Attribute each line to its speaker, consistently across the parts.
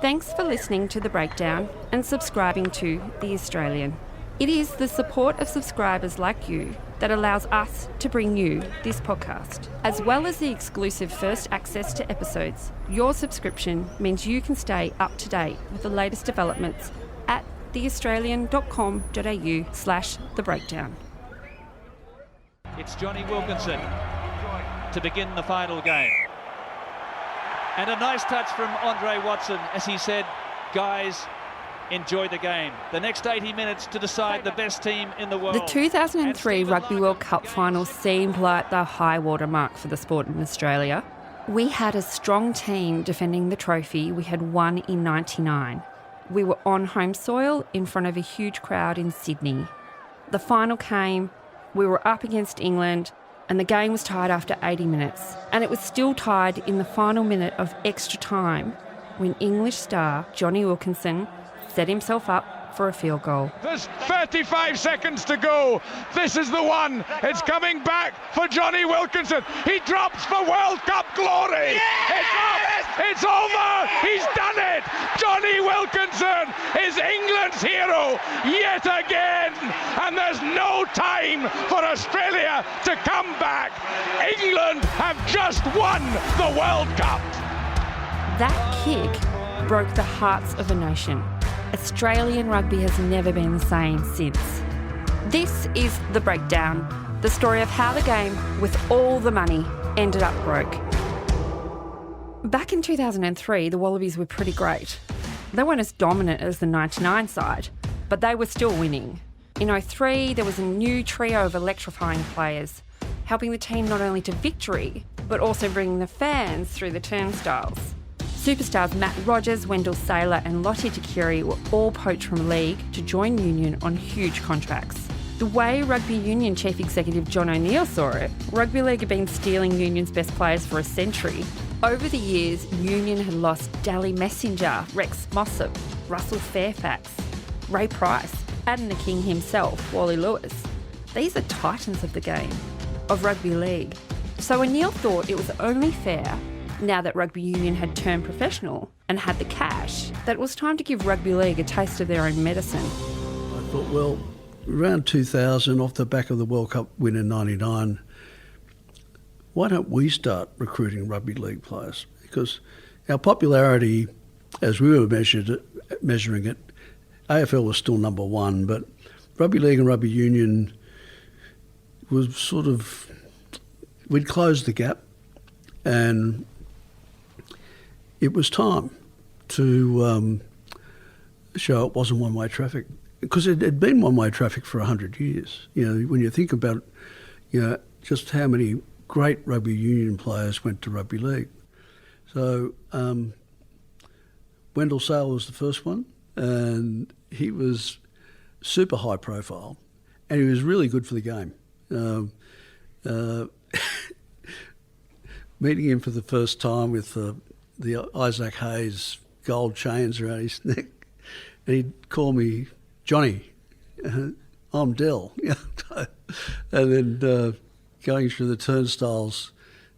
Speaker 1: Thanks for listening to The Breakdown and subscribing to The Australian. It is the support of subscribers like you that allows us to bring you this podcast. As well as the exclusive first access to episodes, your subscription means you can stay up to date with the latest developments at theaustralian.com.au/thebreakdown.
Speaker 2: It's Johnny Wilkinson to begin the final game. And a nice touch from Andre Watson as he said, guys, enjoy the game. The next 80 minutes to decide the best team in the world.
Speaker 1: The 2003 Rugby World Cup final seemed like the high water mark for the sport in Australia. We had a strong team defending the trophy we had won in '99. We were on home soil in front of a huge crowd in Sydney. The final came, we were up against England, and the game was tied after 80 minutes. And it was still tied in the final minute of extra time when English star Johnny Wilkinson set himself up for a field goal.
Speaker 3: There's 35 seconds to go. This is the one. It's coming back for Johnny Wilkinson. He drops for World Cup glory. Yes! It's up. It's over. He's done it. Johnny Wilkinson is England's hero yet again. And there's no time for Australia to come back. England have just won the World Cup.
Speaker 1: That kick broke the hearts of a nation. Australian rugby has never been the same since. This is The Breakdown, the story of how the game, with all the money, ended up broke. Back in 2003, the Wallabies were pretty great. They weren't as dominant as the 99 side, but they were still winning. In 2003, there was a new trio of electrifying players, helping the team not only to victory, but also bringing the fans through the turnstiles. Superstars Matt Rogers, Wendell Sailor and Lottie Takiri were all poached from league to join Union on huge contracts. The way Rugby Union Chief Executive John O'Neill saw it, Rugby League had been stealing Union's best players for a century. Over the years, Union had lost Dally Messenger, Rex Mossop, Russell Fairfax, Ray Price, and the King himself, Wally Lewis. These are titans of the game, of Rugby League. So O'Neill thought it was only fair, now that Rugby Union had turned professional and had the cash, that it was time to give Rugby League a taste of their own medicine.
Speaker 4: I thought, well, around 2000, off the back of the World Cup win in '99, why don't we start recruiting Rugby League players? Because our popularity, as we were measuring it, AFL was still number one, but Rugby League and Rugby Union was sort of, we'd closed the gap, and it was time to show it wasn't one-way traffic, because it had been one-way traffic for 100 years. You know, when you think about, just how many great rugby union players went to rugby league. So Wendell Sailor was the first one, and he was super high profile, and he was really good for the game. Meeting him for the first time with the Isaac Hayes gold chains around his neck, and he'd call me Johnny. I'm Dell. And then going through the turnstiles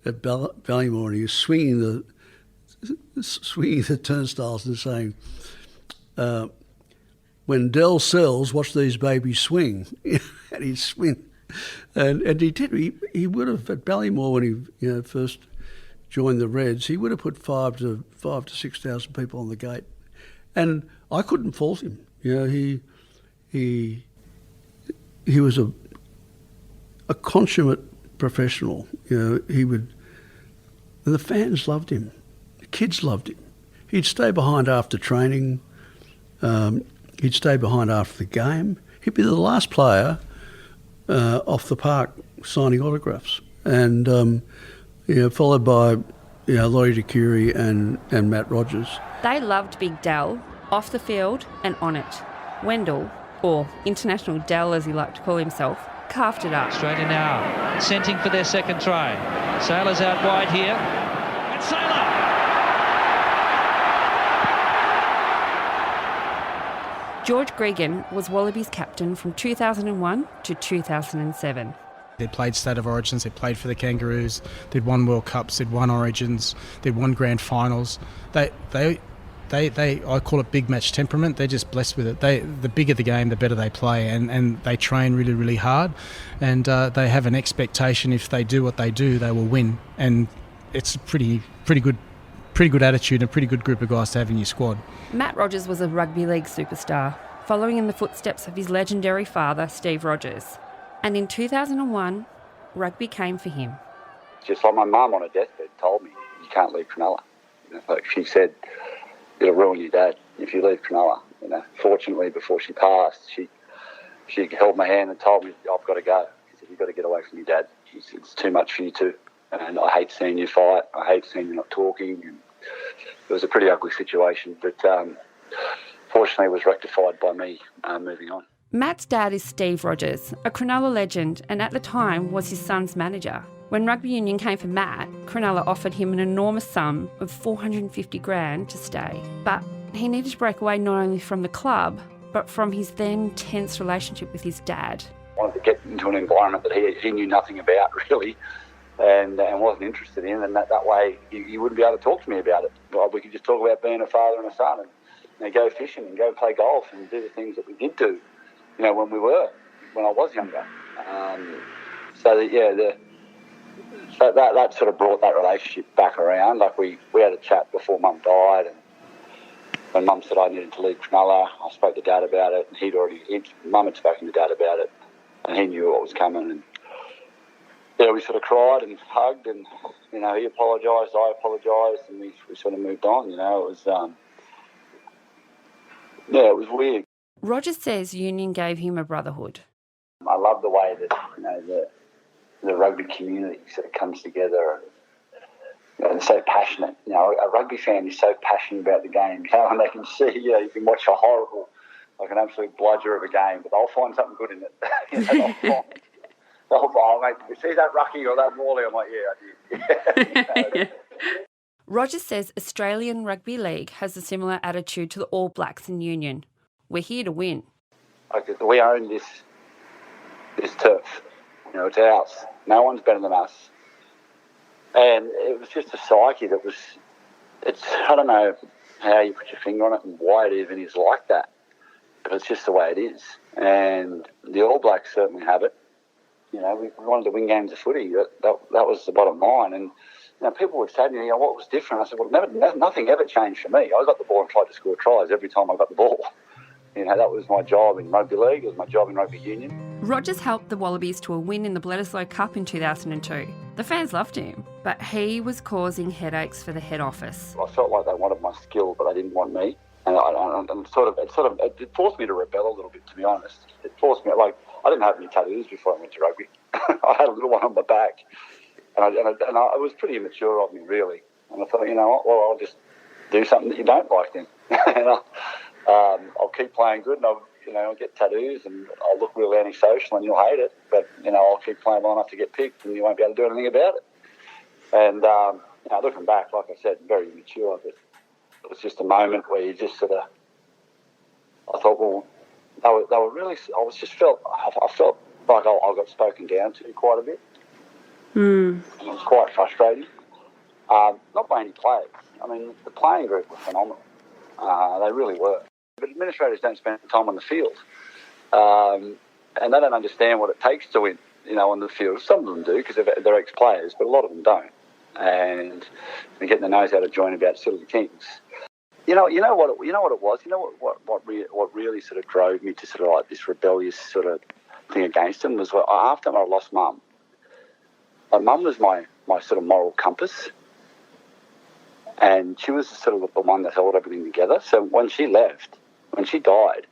Speaker 4: at Ballymore, and he was swinging the turnstiles and saying, "When Dell sells, watch these babies swing." And he'd swing. And he did. He would have, at Ballymore, when he first joined the Reds, he would have put 5,000 to 6,000 people on the gate, and I couldn't fault him. He was a consummate professional. He would, and the fans loved him, the kids loved him. He'd stay behind after training. He'd stay behind after the game. He'd be the last player off the park signing autographs, and followed by Lottie Takiri and Matt Rogers.
Speaker 1: They loved Big Dell, off the field and on it. Wendell, or International Dell as he liked to call himself, carved it up.
Speaker 2: Australia now scenting for their second try. Sailor's out wide here. And Sailor!
Speaker 1: George Gregan was Wallabies captain from 2001 to 2007.
Speaker 5: They played State of Origins, they played for the Kangaroos, they'd won World Cups, they'd won Origins, they'd won Grand Finals. They I call it big match temperament. They're just blessed with it. The bigger the game, the better they play, and they train really, really hard, and they have an expectation if they do what they do, they will win, and it's a pretty good attitude and a pretty good group of guys to have in your squad.
Speaker 1: Matt Rogers was a rugby league superstar, following in the footsteps of his legendary father, Steve Rogers. And in 2001, rugby came for him.
Speaker 6: Just like my mum on her deathbed told me, you can't leave Cronulla. Like she said, it'll ruin your dad if you leave Cronulla. Fortunately, before she passed, she held my hand and told me, I've got to go. She said, you've got to get away from your dad. It's too much for you two. And I hate seeing you fight. I hate seeing you not talking. And it was a pretty ugly situation, but fortunately it was rectified by me moving on.
Speaker 1: Matt's dad is Steve Rogers, a Cronulla legend, and at the time was his son's manager. When rugby union came for Matt, Cronulla offered him an enormous sum of $450,000 to stay. But he needed to break away not only from the club, but from his then tense relationship with his dad.
Speaker 6: I wanted to get into an environment that he knew nothing about, really, and wasn't interested in, and that way he wouldn't be able to talk to me about it. We could just talk about being a father and a son and go fishing and go play golf and do the things that we did do, when I was younger. That sort of brought that relationship back around. Like we had a chat before Mum died, and when Mum said I needed to leave Cronulla, I spoke to Dad about it, and Mum had spoken to Dad about it, and he knew what was coming. And we sort of cried and hugged, and he apologised, I apologised, and we sort of moved on. It was it was weird.
Speaker 1: Rogers says union gave him a brotherhood.
Speaker 6: I love the way that the rugby community sort of comes together, and they're so passionate. A rugby fan is so passionate about the game. And they can see, you can watch a horrible, like an absolute bludger of a game, but they'll find something good in it. Mate, you see that rucky or that volley? I'm like, yeah, I did.
Speaker 1: Rogers says Australian Rugby League has a similar attitude to the All Blacks in union. We're here to win.
Speaker 6: We own this turf. It's ours. No one's better than us. And it was just a psyche that was, I don't know how you put your finger on it and why it even is like that, but it's just the way it is. And the All Blacks certainly have it. We wanted to win games of footy. That was the bottom line. And people would say to me, what was different? I said, well, nothing ever changed for me. I got the ball and tried to score tries every time I got the ball. That was my job in rugby league. It was my job in rugby union.
Speaker 1: Rogers helped the Wallabies to a win in the Bledisloe Cup in 2002. The fans loved him, but he was causing headaches for the head office.
Speaker 6: I felt like they wanted my skill, but they didn't want me. And it forced me to rebel a little bit, to be honest. It forced me, I didn't have any tattoos before I went to rugby. I had a little one on my back. And it was pretty immature of me, really. And I thought, I'll just do something that you don't like then. I'll keep playing good, and I'll get tattoos, and I'll look real antisocial, and you'll hate it. But I'll keep playing long enough to get picked, and you won't be able to do anything about it. And looking back, like I said, very immature. But it was just a moment where you just sort of, I thought, well, they were really. I felt like I got spoken down to quite a bit. And it was quite frustrating. Not by any players. The playing group were phenomenal. They really were. But administrators don't spend time on the field. And they don't understand what it takes to win, on the field. Some of them do because they're ex-players, but a lot of them don't. And they're getting their nose out of joint about silly things. You know what it was? What really sort of drove me to sort of like this rebellious sort of thing against them was after I lost Mum. Mum was my sort of moral compass. And she was sort of the one that held everything together. So when she left, when she died,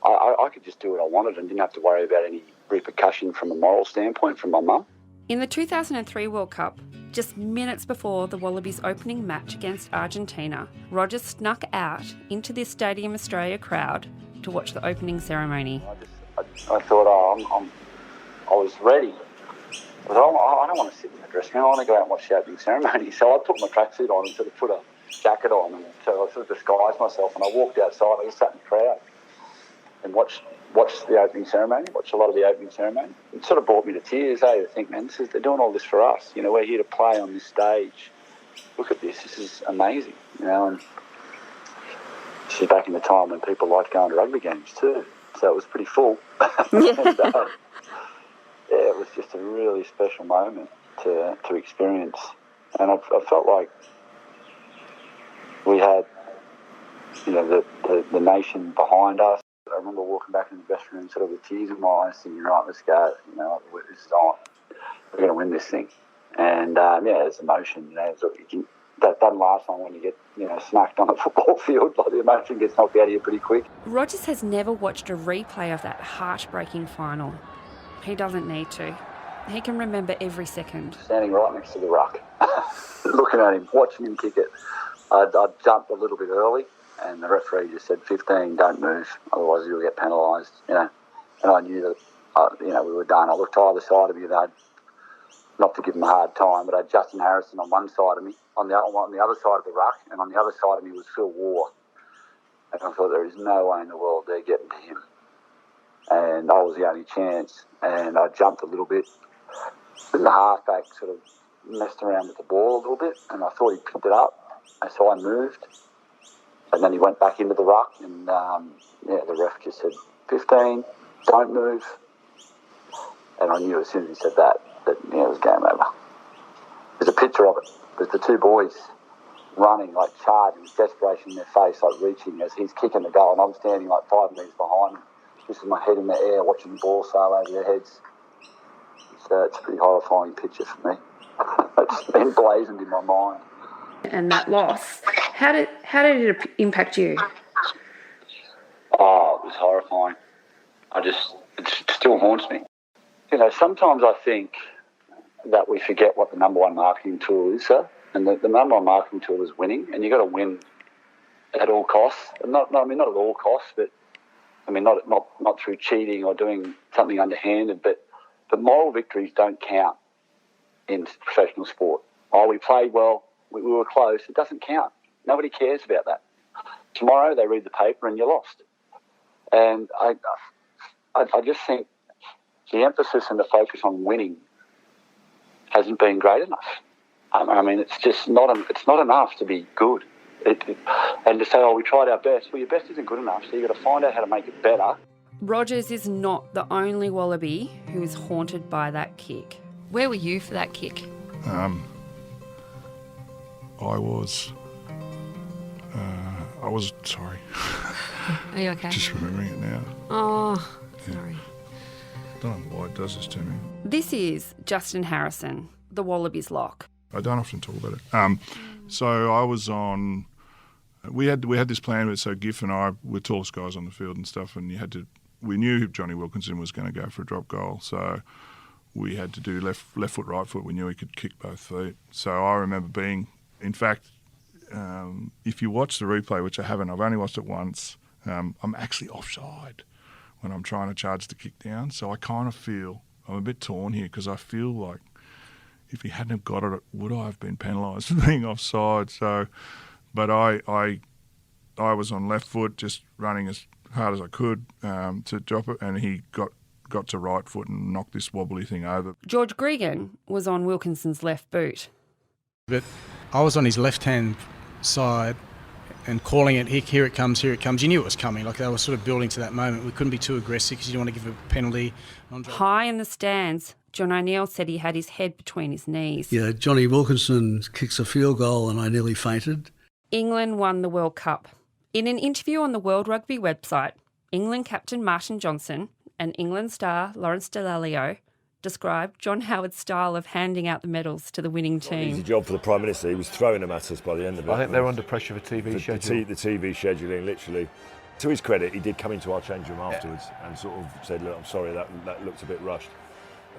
Speaker 6: I could just do what I wanted and didn't have to worry about any repercussion from a moral standpoint from my mum.
Speaker 1: In the 2003 World Cup, just minutes before the Wallabies' opening match against Argentina, Rogers snuck out into the Stadium Australia crowd to watch the opening ceremony.
Speaker 6: I thought, I was ready. I don't want to sit in the dressing room. I want to go out and watch the opening ceremony. So I put my tracksuit on and sort of put a jacket on, and so I sort of disguised myself. And I walked outside. I just sat in the crowd and watched the opening ceremony. Watched a lot of the opening ceremony. It sort of brought me to tears. To think, man, they're doing all this for us. We're here to play on this stage. Look at this. This is amazing. And this is back in the time when people liked going to rugby games too, so it was pretty full. And, it was just a really special moment to experience, and I felt like we had, you know, the nation behind us. I remember walking back in the dressing room sort of with tears in my eyes, thinking, right, let's go, you know, this is on. We're going to win this thing. And, there's emotion, you know, so that doesn't last long when you get, you know, smacked on a football field. Like, the emotion gets knocked out of you pretty quick.
Speaker 1: Rogers has never watched a replay of that heartbreaking final. He doesn't need to. He can remember every second.
Speaker 6: Standing right next to the ruck, looking at him, watching him kick it. I jumped a little bit early, and the referee just said, 15, don't move, otherwise you'll get penalised, you know. And I knew that, we were done. I looked to either side of me, not to give him a hard time, but I had Justin Harrison on one side of me, on the other side of the ruck, and on the other side of me was Phil Waugh. And I thought, there is no way in the world they're getting to him. And I was the only chance, and I jumped a little bit. And the halfback sort of messed around with the ball a little bit, and I thought he picked it up, and so I moved. And then he went back into the ruck, and the ref just said, 15, don't move. And I knew as soon as he said that it was game over. There's a picture of it. There's the two boys running, like charging, desperation in their face, like reaching as he's kicking the goal, and I'm standing like 5 metres behind him, just with my head in the air, watching the ball sail over their heads. It's a pretty horrifying picture for me. It's been blazoned in my mind.
Speaker 1: And that loss, how did it impact you?
Speaker 6: Oh, it was horrifying. It still haunts me. You know, sometimes I think that we forget what the number one marketing tool is, sir. And the number one marketing tool is winning, and you've got to win at all costs. And not at all costs, but not through cheating or doing something underhanded, but moral victories don't count in professional sport. Oh, we played well, we were close. It doesn't count. Nobody cares about that. Tomorrow they read the paper and you're lost. And I just think the emphasis and the focus on winning hasn't been great enough. It's just not enough to be good. And to say, we tried our best. Well, your best isn't good enough, so you've got to find out how to make it better.
Speaker 1: Rogers is not the only Wallaby who is haunted by that kick. Where were you for that kick?
Speaker 7: I was sorry.
Speaker 1: Are you okay?
Speaker 7: Just remembering it now.
Speaker 1: Oh, sorry.
Speaker 7: I don't know why it does this to me.
Speaker 1: This is Justin Harrison, the Wallabies lock.
Speaker 7: I don't often talk about it. So I was on. We had this plan. So Giff and I were tallest guys on the field and stuff, and we knew Johnny Wilkinson was going to go for a drop goal, so we had to do left foot, right foot. We knew he could kick both feet. So I remember being, in fact, if you watch the replay, which I haven't, I've only watched it once. I'm actually offside when I'm trying to charge the kick down. So I kind of feel I'm a bit torn here because I feel like if he hadn't have got it, would I have been penalised for being offside? So, but I was on left foot, just running as hard as I could to drop it, and he got to right foot and knocked this wobbly thing over.
Speaker 1: George Gregan was on Wilkinson's left boot.
Speaker 5: But I was on his left-hand side and calling it, here it comes, here it comes. You knew it was coming, like they were sort of building to that moment. We couldn't be too aggressive because you didn't want to give a penalty.
Speaker 1: High in the stands, John O'Neill said he had his head between his knees.
Speaker 4: Yeah, Johnny Wilkinson kicks a field goal and I nearly fainted.
Speaker 1: England won the World Cup. In an interview on the World Rugby website, England captain Martin Johnson and England star Lawrence Dallaglio described John Howard's style of handing out the medals to the winning team.
Speaker 8: Easy job for the Prime Minister. He was throwing them at us by the end of it.
Speaker 9: I think they're under pressure for TV scheduling.
Speaker 8: The TV scheduling, literally. To his credit, he did come into our change room afterwards and sort of said, look, I'm sorry, that looked a bit rushed.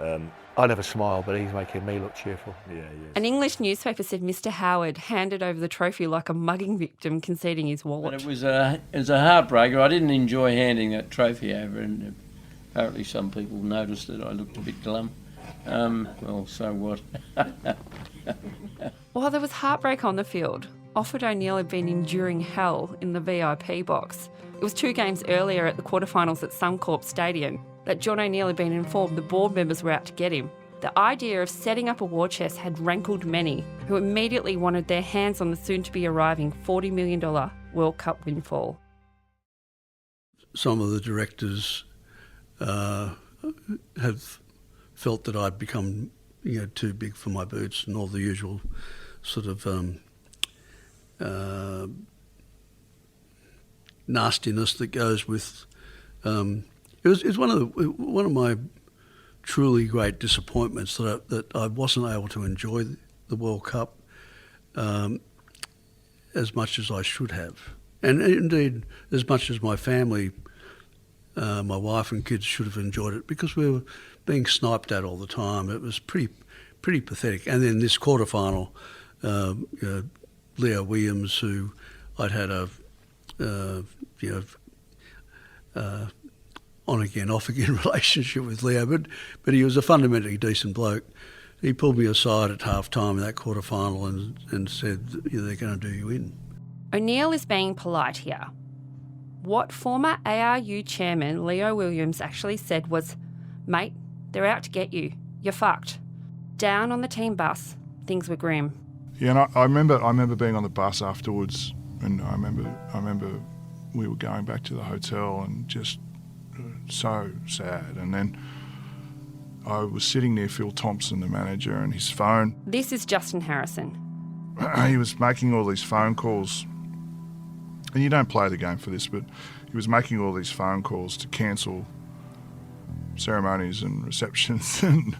Speaker 9: I never smile, but he's making me look cheerful.
Speaker 8: Yeah.
Speaker 1: An English newspaper said Mr Howard handed over the trophy like a mugging victim conceding his wallet.
Speaker 10: But it was a heartbreaker. I didn't enjoy handing that trophy over, and apparently some people noticed that I looked a bit glum. Well, so what?
Speaker 1: While there was heartbreak on the field, Offord O'Neill had been enduring hell in the VIP box. It was 2 games earlier at the quarterfinals at Suncorp Stadium that John O'Neill had been informed the board members were out to get him. The idea of setting up a war chest had rankled many, who immediately wanted their hands on the soon-to-be-arriving $40 million World Cup windfall.
Speaker 4: some of the directors have felt that I'd become, too big for my boots and all the usual sort of nastiness that goes with. It was one of my truly great disappointments that I wasn't able to enjoy the World Cup as much as I should have, and indeed as much as my family, my wife and kids should have enjoyed it, because we were being sniped at all the time. It was pretty pathetic. And then this quarterfinal, Leo Williams, who I'd had a on again, off again relationship with Leo, but he was a fundamentally decent bloke. He pulled me aside at half time in that quarterfinal and said, they're going to do you in.
Speaker 1: O'Neill is being polite here. What former ARU chairman Leo Williams actually said was, "Mate, they're out to get you. You're fucked." Down on the team bus, things were grim.
Speaker 7: Yeah, and I remember being on the bus afterwards, and I remember we were going back to the hotel and just so sad. And then I was sitting near Phil Thompson, the manager, and his phone.
Speaker 1: This is Justin Harrison.
Speaker 7: He was making all these phone calls, and you don't play the game for this, but he was making all these phone calls to cancel ceremonies and receptions and,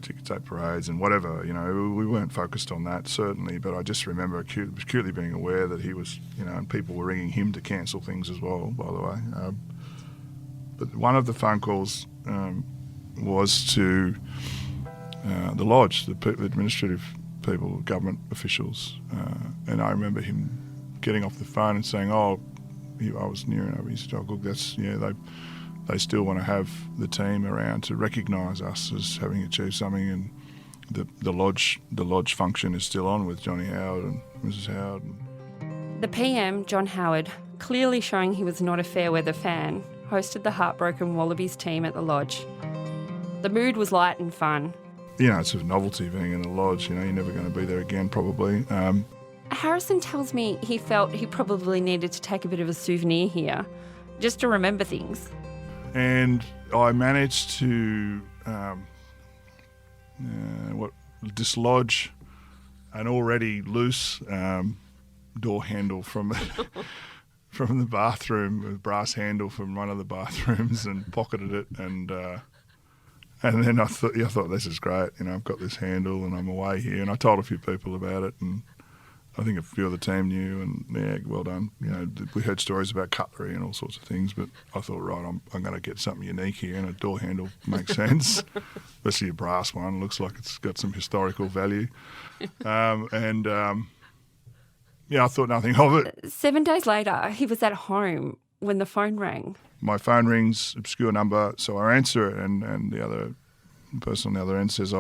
Speaker 7: ticket tape parades and whatever. We weren't focused on that, certainly, but I just remember acutely being aware that he was, and people were ringing him to cancel things as well, by the way. But one of the phone calls was to the lodge, the administrative people, government officials, and I remember him getting off the phone and saying, I was near and over. He said, look, they still want to have the team around to recognise us as having achieved something, and the lodge function is still on with Johnny Howard and Mrs. Howard.
Speaker 1: The PM, John Howard, clearly showing he was not a fair weather fan, hosted the heartbroken Wallabies team at the lodge. The mood was light and fun.
Speaker 7: It's a novelty being in the lodge. You're never going to be there again, probably.
Speaker 1: Harrison tells me he felt he probably needed to take a bit of a souvenir here, just to remember things.
Speaker 7: And I managed to dislodge an already loose door handle from the bathroom, a brass handle from one of the bathrooms, and pocketed it. And then I thought, this is great. I've got this handle and I'm away here. And I told a few people about it, and I think a few of the team knew, and yeah, well done. We heard stories about cutlery and all sorts of things, but I thought, right, I'm going to get something unique here, and a door handle makes sense, especially a brass one. Looks like it's got some historical value. Yeah, I thought nothing of it.
Speaker 1: 7 days later, he was at home when the phone rang.
Speaker 7: My phone rings, obscure number, so I answer it, and the other person on the other end says,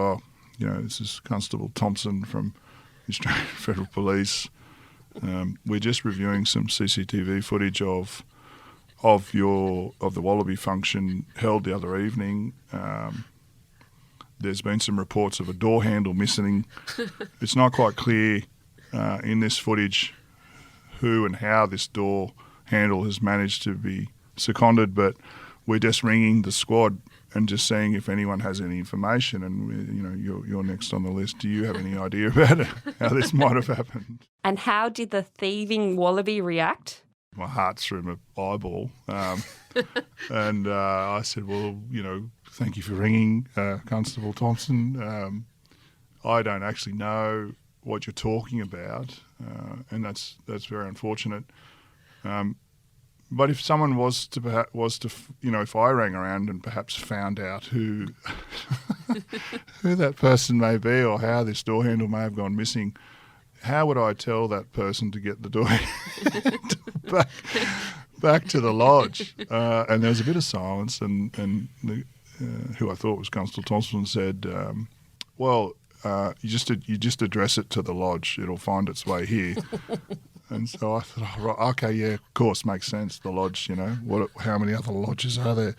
Speaker 7: this is Constable Thompson from the Australian Federal Police. We're just reviewing some CCTV footage of the Wallaby function held the other evening. There's been some reports of a door handle missing. It's not quite clear in this footage who and how this door handle has managed to be seconded, but we're just ringing the squad and just seeing if anyone has any information. And you're next on the list. Do you have any idea about it, how this might have happened?
Speaker 1: And how did the thieving Wallaby react?
Speaker 7: My heart's through my eyeball, and I said, "Well, thank you for ringing, Constable Thompson. I don't actually know what you're talking about, and that's very unfortunate. But if someone was to if I rang around and perhaps found out who who that person may be or how this door handle may have gone missing, how would I tell that person to get the door back to the lodge?" And there was a bit of silence, and who I thought was Constable Thompson said, you just address it to the lodge. It'll find its way here. And so I thought, oh, right, okay, yeah, of course, makes sense. The lodge, how many other lodges are there?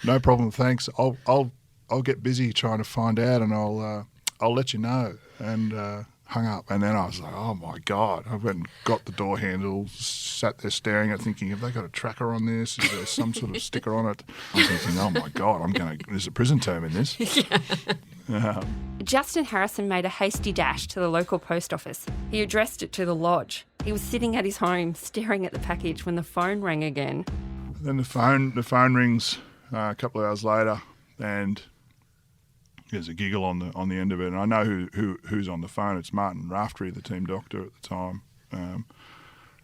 Speaker 7: No problem, thanks. I'll get busy trying to find out, and I'll let you know. And hung up. And then I was like, oh my God. I went and got the door handle, sat there staring at it, thinking, have they got a tracker on this? Is there some sort of sticker on it? I'm thinking, oh my God, there's a prison term in this.
Speaker 1: Justin Harrison made a hasty dash to the local post office. He addressed it to the lodge. He was sitting at his home staring at the package when the phone rang again.
Speaker 7: Then the phone rings a couple of hours later, and there's a giggle on the end of it. And I know who's on the phone. It's Martin Raftery, the team doctor at the time.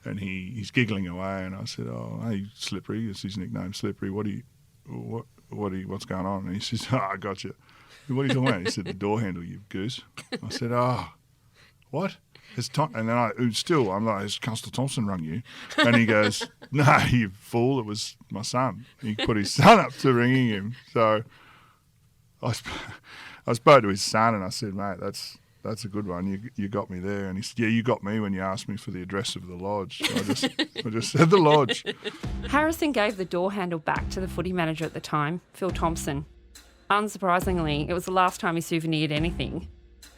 Speaker 7: And he's giggling away, and I said, "Oh, hey, Slippery," it's his nickname, Slippery. What's going on? And he says, "Oh, I got you." What are you talking about? He said, "The door handle, you goose." I said, "Oh, what?" And then I'm like, "Has Constable Thompson rung you?" And he goes, "No, you fool, it was my son." He put his son up to ringing him. So I spoke to his son and I said, "Mate, that's a good one. You got me there." And he said, "Yeah, you got me when you asked me for the address of the lodge." So I just said the lodge.
Speaker 1: Harrison gave the door handle back to the footy manager at the time, Phil Thompson. Unsurprisingly, it was the last time he souvenired anything.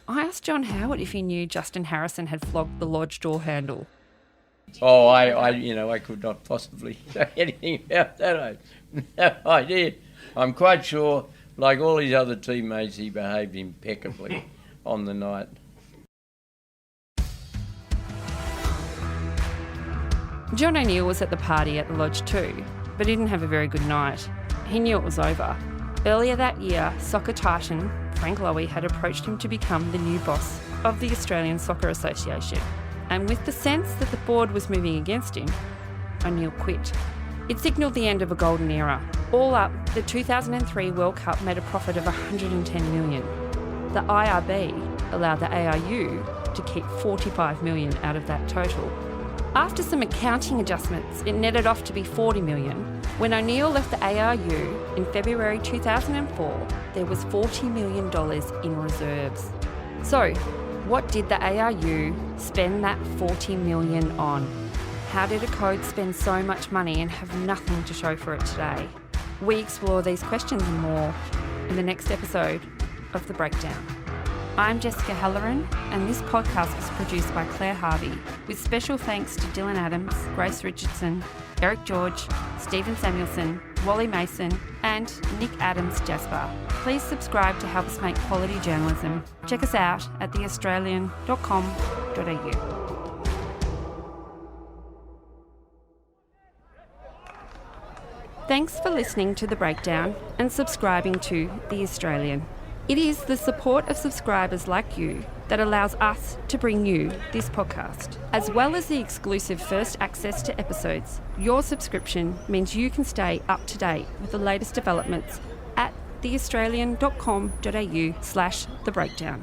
Speaker 1: I asked John Howard if he knew Justin Harrison had flogged the lodge door handle.
Speaker 10: Oh, I could not possibly say anything about that. I have no idea. I'm quite sure, like all his other teammates, he behaved impeccably on the night.
Speaker 1: John O'Neill was at the party at the lodge too, but he didn't have a very good night. He knew it was over. Earlier that year, soccer titan Frank Lowy had approached him to become the new boss of the Australian Soccer Association. And with the sense that the board was moving against him, O'Neill quit. It signalled the end of a golden era. All up, the 2003 World Cup made a profit of $110 million. The IRB allowed the ARU to keep $45 million out of that total. After some accounting adjustments, it netted off to be $40 million. When O'Neill left the ARU in February 2004, there was $40 million in reserves. So, what did the ARU spend that $40 million on? How did a code spend so much money and have nothing to show for it today? We explore these questions and more in the next episode of The Breakdown. I'm Jessica Halloran, and this podcast was produced by Claire Harvey, with special thanks to Dylan Adams, Grace Richardson, Eric George, Stephen Samuelson, Wally Mason, and Nick Adams Jasper. Please subscribe to help us make quality journalism. Check us out at theaustralian.com.au. Thanks for listening to The Breakdown and subscribing to The Australian. It is the support of subscribers like you that allows us to bring you this podcast. As well as the exclusive first access to episodes, your subscription means you can stay up to date with the latest developments at theaustralian.com.au/thebreakdown.